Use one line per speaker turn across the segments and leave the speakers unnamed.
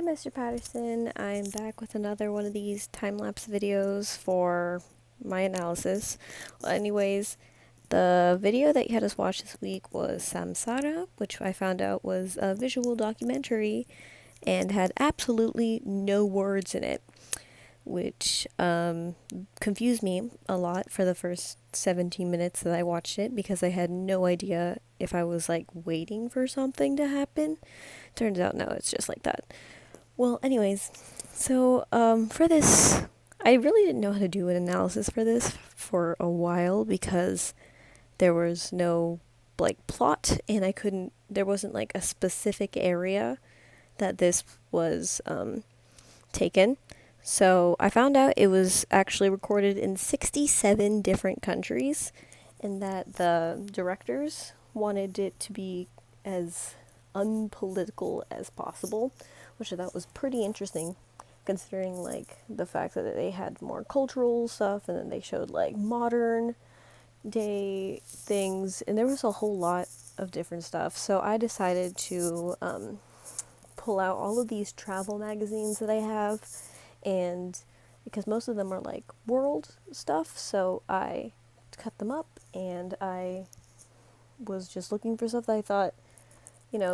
Mr. Patterson. I'm back with another one of these time-lapse videos for my analysis. Well, anyways, the video that you had us watch this week was Samsara, which I found out was a visual documentary and had absolutely no words in it, which confused me a lot for the first 17 minutes that I watched it because I had no idea if I was like waiting for something to happen. Turns out no, it's just like that. Well, anyways, so for this, I really didn't know how to do an analysis for this for a while because there was no like plot and there wasn't like a specific area that this was taken. So I found out it was actually recorded in 67 different countries and that the directors wanted it to be as unpolitical as possible, which I thought was pretty interesting considering like the fact that they had more cultural stuff and then they showed like modern day things and there was a whole lot of different stuff. So I decided to pull out all of these travel magazines that I have, and because most of them are like world stuff, so I cut them up and I was just looking for stuff that I thought,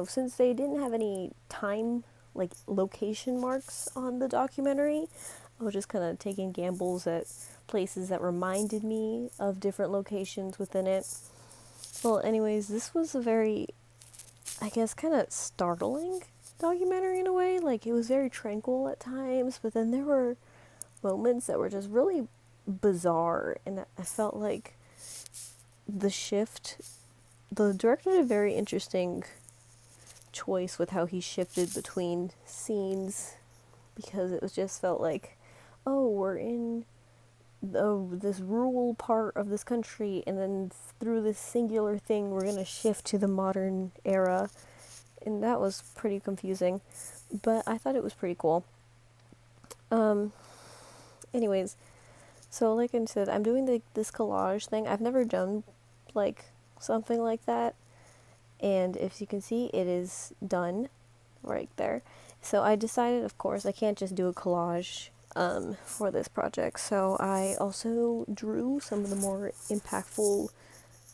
since they didn't have any time, like location marks on the documentary, I was just kind of taking gambles at places that reminded me of different locations within it. Well, anyways, this was a very, I guess, kind of startling documentary in a way. Like, it was very tranquil at times, but then there were moments that were just really bizarre, and I felt like the shift, the director did a very interesting choice with how he shifted between scenes, because it was just felt like, oh, we're in this rural part of this country, and then through this singular thing we're gonna shift to the modern era, and that was pretty confusing, but I thought it was pretty cool. Anyways, so like I said, I'm doing this collage thing. I've never done like something like that, and if you can see, it is done right there. So I decided, of course, I can't just do a collage for this project, so I also drew some of the more impactful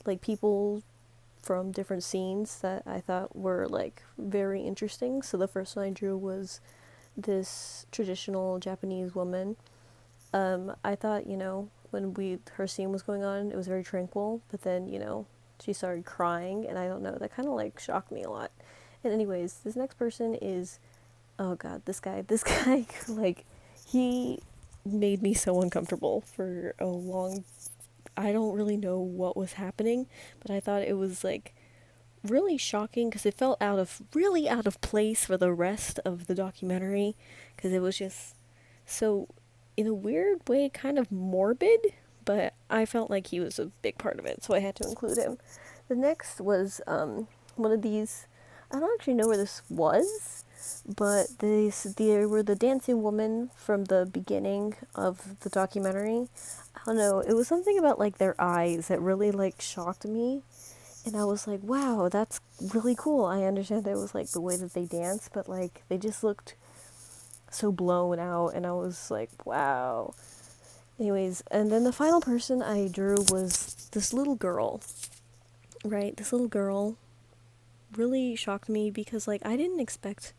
like people from different scenes that I thought were like very interesting. So the first one I drew was this traditional Japanese woman. I thought, when her scene was going on, it was very tranquil, but then, she started crying, and I don't know, that kind of like shocked me a lot. And anyways, this next person is, oh god, this guy, like, he made me so uncomfortable for a long, I don't really know what was happening, but I thought it was like really shocking because it felt really out of place for the rest of the documentary, because it was just so, in a weird way, kind of morbid, but I felt like he was a big part of it, so I had to include him. The next was one of these, I don't actually know where this was, but there were the dancing woman from the beginning of the documentary. I don't know, it was something about like their eyes that really like shocked me, and I was like, wow, that's really cool. I understand it was like the way that they dance, but like they just looked so blown out, and I was like, wow. Anyways, and then the final person I drew was this little girl, right? This little girl really shocked me because, like, I didn't expect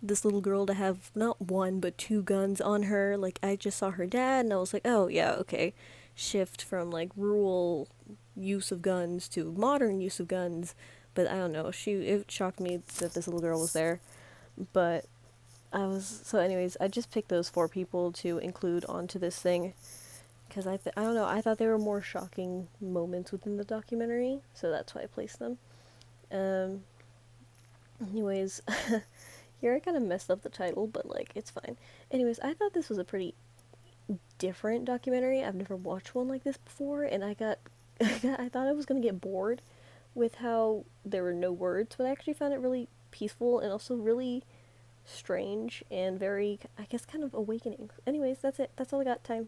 this little girl to have not one but two guns on her. Like, I just saw her dad, and I was like, oh, yeah, okay. Shift from, like, rural use of guns to modern use of guns. But I don't know, it shocked me that this little girl was there. But so anyways, I just picked those four people to include onto this thing because I don't know, I thought they were more shocking moments within the documentary, so that's why I placed them. Um, anyways, here I kind of messed up the title, but like it's fine. Anyways, I thought this was a pretty different documentary. I've never watched one like this before, and I thought I was gonna get bored with how there were no words, but I actually found it really peaceful and also really strange and very, I guess, kind of awakening. Anyways, that's it. That's all I got. Time.